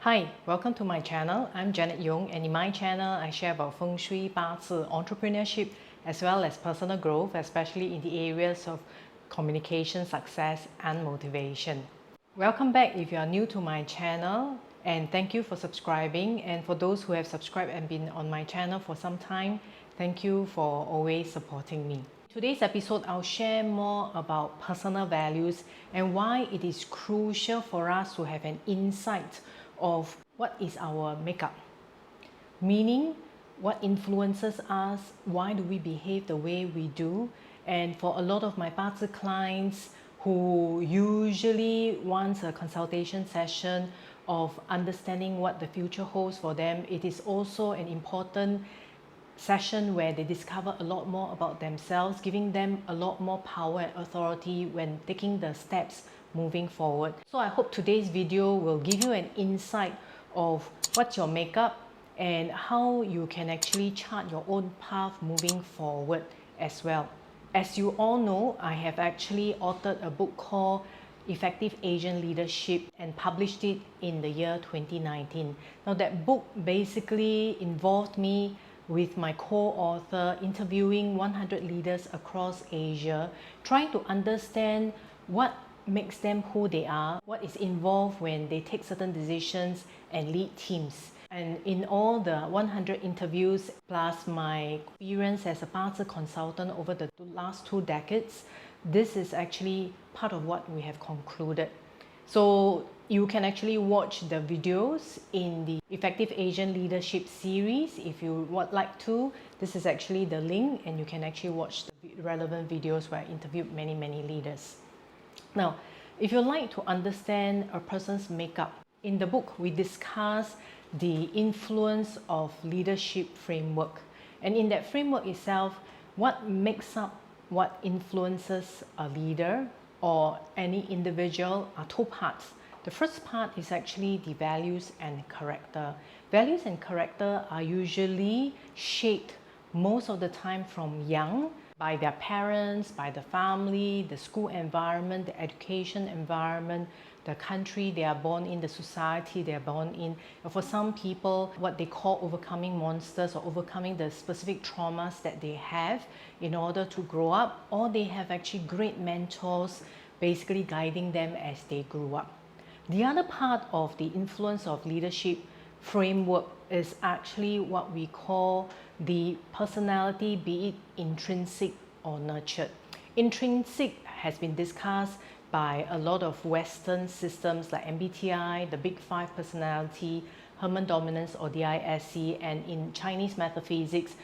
Hi, welcome to my channel. I'm Janet Yong, and in my channel I share about Feng Shui, Bazi, entrepreneurship as well as personal growth, especially in the areas of communication, success and motivation. Welcome back if you are new to my channel, and thank you for subscribing. And for those who have subscribed and been on my channel for some time, thank you for always supporting me. Today's episode, I'll share more about personal values and why it is crucial for us to have an insight of what is our makeup. Meaning, what influences us, why do we behave the way we do. And for a lot of my Bazi clients who usually want a consultation session of understanding what the future holds for them, it is also an important session where they discover a lot more about themselves, giving them a lot more power and authority when taking the steps moving forward. So I hope today's video will give you an insight of what's your makeup and how you can actually chart your own path moving forward as well. As you all know, I have actually authored a book called Effective Asian Leadership and published it in the year 2019. Now that book basically involved me with my co-author interviewing 100 leaders across Asia, trying to understand what makes them who they are, what is involved when they take certain decisions and lead teams. And in all the 100 interviews, plus my experience as a Bazi consultant over the last 2 decades, this is actually part of what we have concluded. So you can actually watch the videos in the Effective Asian Leadership series if you would like to. This is actually the link, and you can actually watch the relevant videos where I interviewed many leaders. Now, if you like to understand a person's makeup, in the book we discuss the influence of leadership framework. And in that framework itself, what makes up what influences a leader or any individual are 2 parts. The first part is actually the values and character. Values and character are usually shaped most of the time from young by their parents, by the family, the school environment, the education environment, the country they are born in, the society they are born in. And for some people, what they call overcoming monsters or overcoming the specific traumas that they have in order to grow up, or they have actually great mentors basically guiding them as they grew up. The other part of the influence of leadership framework is actually what we call the personality, be it intrinsic or nurtured. Intrinsic has been discussed by a lot of Western systems like MBTI, the Big 5 personality, Herman Dominance or DISC, and in Chinese Metaphysics,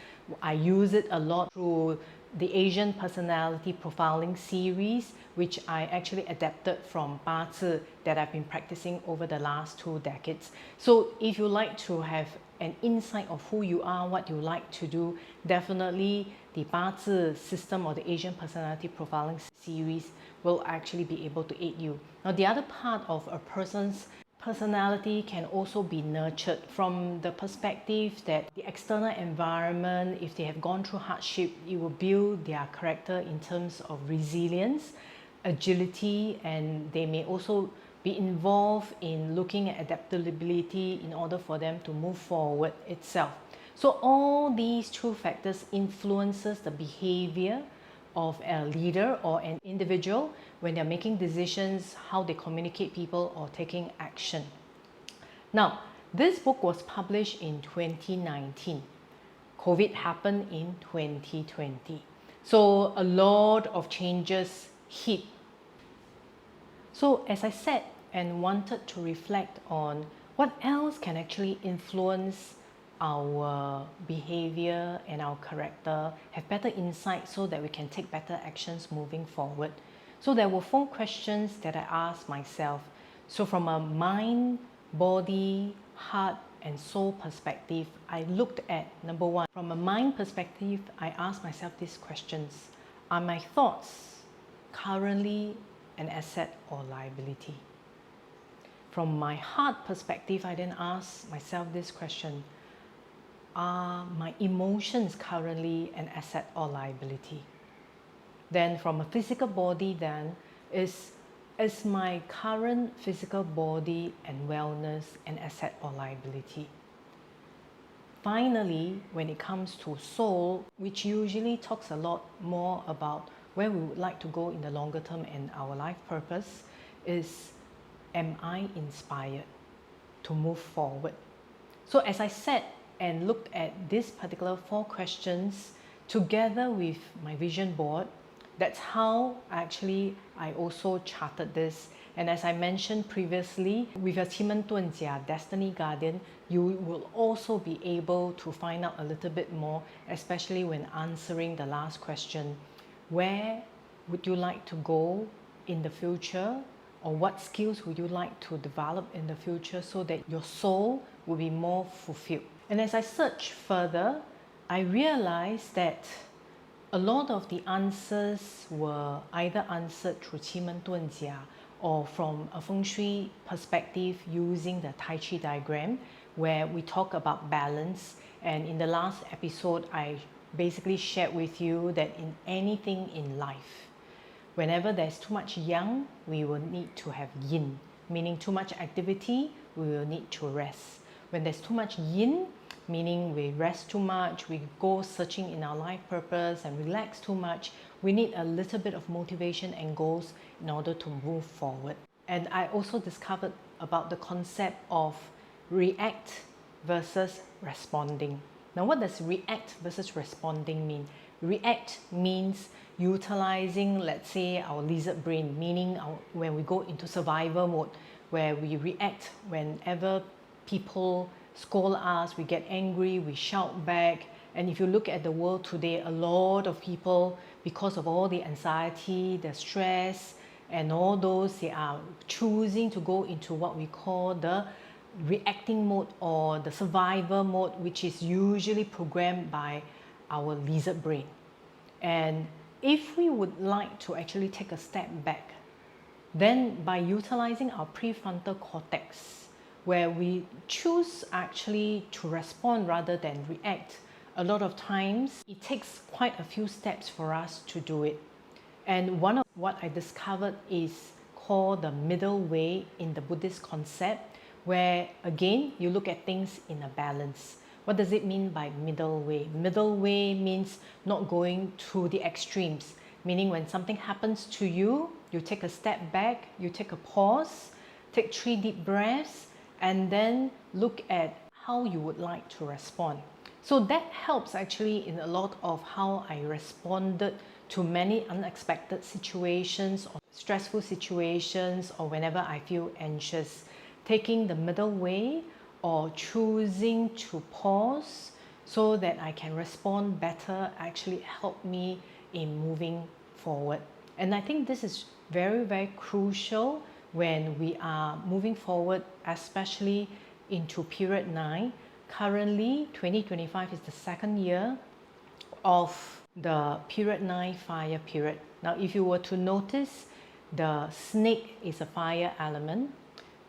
I use it a lot through the Asian Personality Profiling series, which I actually adapted from Bazi that I've been practicing over the last 2 decades. So if you like to have an insight of who you are, what you like to do, definitely the Bazi system or the Asian Personality Profiling series will actually be able to aid you. Now, the other part of a person's personality can also be nurtured from the perspective that the external environment, if they have gone through hardship, it will build their character in terms of resilience, agility, and they may also be involved in looking at adaptability in order for them to move forward itself. So all these 2 factors influences the behavior of a leader or an individual when they're making decisions, how they communicate people or taking action. Now, this book was published in 2019. COVID happened in 2020. So a lot of changes hit. So as I said and wanted to reflect on what else can actually influence our behavior and our character, have better insight so that we can take better actions moving forward. So there were 4 questions that I asked myself. So from a mind, body, heart and soul perspective, I looked at number 1. From a mind perspective, I asked myself these questions. Are my thoughts currently an asset or liability? From my heart perspective, I then asked myself this question. Are my emotions currently an asset or liability? Then from a physical body then, is Is my current physical body and wellness an asset or liability? Finally, when it comes to soul, which usually talks a lot more about where we would like to go in the longer term and our life purpose, is am I inspired to move forward? So as I sat and looked at these particular 4 questions together with my vision board, that's how I also charted this. And as I mentioned previously, with your 奇门遁甲 Destiny Guardian, you will also be able to find out a little bit more, especially when answering the last question. Where would you like to go in the future? Or what skills would you like to develop in the future so that your soul will be more fulfilled? And as I searched further, I realized that a lot of the answers were either answered through 奇门遁甲 or from a feng shui perspective using the Tai Chi diagram, where we talk about balance. And in the last episode, I basically shared with you that in anything in life, whenever there's too much yang, we will need to have yin, meaning too much activity, we will need to rest. When there's too much yin, meaning we rest too much, we go searching in our life purpose and relax too much, we need a little bit of motivation and goals in order to move forward. And I also discovered about the concept of react versus responding. Now, what does react versus responding mean? React means utilizing, let's say, our lizard brain, meaning when we go into survival mode, where we react whenever people scold us, we get angry, we shout back. And if you look at the world today, a lot of people, because of all the anxiety, the stress, and all those, they are choosing to go into what we call the reacting mode or the survivor mode, which is usually programmed by our lizard brain. And if we would like to actually take a step back, then by utilizing our prefrontal cortex, where we choose actually to respond rather than react, a lot of times it takes quite a few steps for us to do it. And one of what I discovered is called the middle way in the Buddhist concept, where again you look at things in a balance. What does it mean by middle way? Middle way means not going to the extremes, meaning when something happens to you, you take a step back, you take a pause, take 3 deep breaths, and then look at how you would like to respond. So that helps actually in a lot of how I responded to many unexpected situations or stressful situations, or whenever I feel anxious. Taking the middle way or choosing to pause so that I can respond better actually helped me in moving forward. And I think this is very, very crucial when we are moving forward, especially into period 9. Currently, 2025 is the 2nd year of the period 9 fire period. Now, if you were to notice, the snake is a fire element,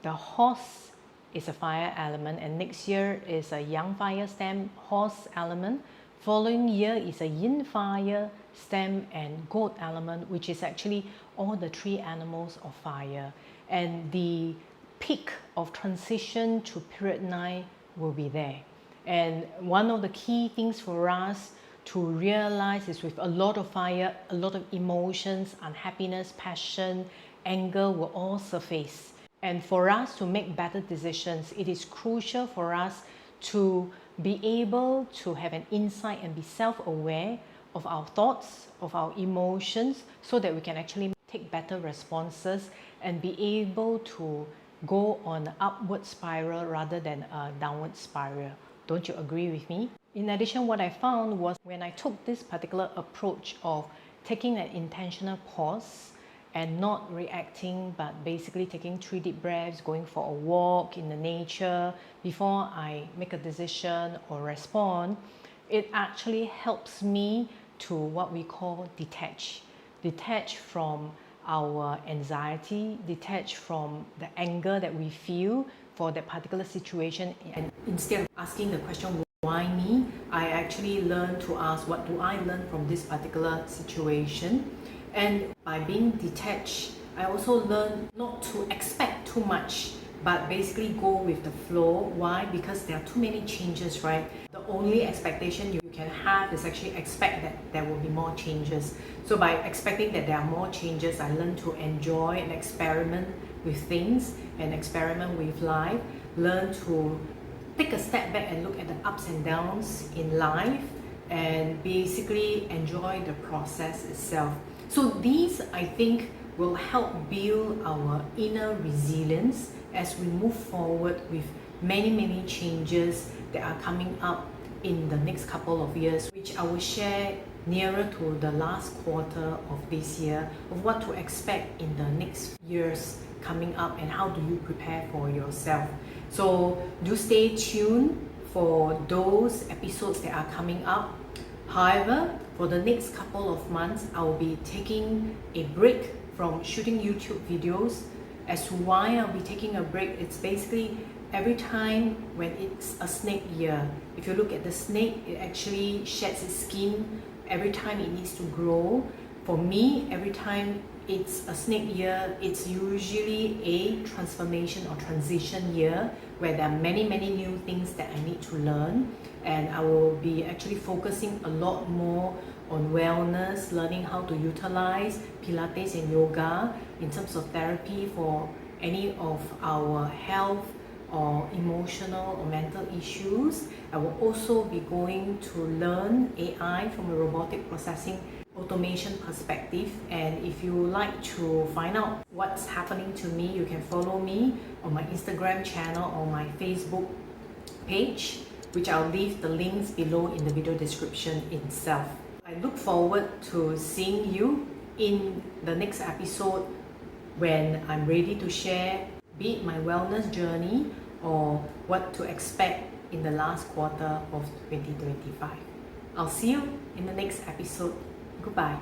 the horse is a fire element, and next year is a yang fire stem horse element. Following year is a yin fire stem and goat element, which is actually all the 3 animals of fire. And the peak of transition to period 9 will be there. And one of the key things for us to realize is with a lot of fire, a lot of emotions, unhappiness, passion, anger will all surface. And for us to make better decisions, it is crucial for us to be able to have an insight and be self-aware of our thoughts, of our emotions, so that we can actually take better responses and be able to go on an upward spiral rather than a downward spiral. Don't you agree with me? In addition, what I found was when I took this particular approach of taking an intentional pause and not reacting, but basically taking 3 deep breaths, going for a walk in the nature before I make a decision or respond, it actually helps me to what we call detach. Detach from our anxiety, detach from the anger that we feel for that particular situation. And instead of asking the question, why me? I actually learn to ask, what do I learn from this particular situation? And by being detached, I also learned not to expect too much, but basically go with the flow. Why? Because there are too many changes, right? The only expectation you can have is actually expect that there will be more changes. So by expecting that there are more changes, I learn to enjoy and experiment with things and experiment with life, learn to take a step back and look at the ups and downs in life, and basically enjoy the process itself. So these, I think, will help build our inner resilience as we move forward with many changes that are coming up in the next couple of years, which I will share nearer to the last quarter of this year, of what to expect in the next years coming up and how do you prepare for yourself. So do stay tuned for those episodes that are coming up. However, for the next couple of months, I will be taking a break from shooting YouTube videos. As to why I'll be taking a break, it's basically every time when it's a snake year. If you look at the snake, it actually sheds its skin every time it needs to grow. For me, every time it's a snake year, it's usually a transformation or transition year where there are many new things that I need to learn, and I will be actually focusing a lot more on wellness, learning how to utilize Pilates and yoga in terms of therapy for any of our health or emotional or mental issues. I will also be going to learn AI from a robotic processing automation perspective. And if you like to find out what's happening to me, you can follow me on my Instagram channel or my Facebook page, which I'll leave the links below in the video description itself. I look forward to seeing you in the next episode when I'm ready to share, be it my wellness journey or what to expect in the last quarter of 2025. I'll see you in the next episode. Goodbye.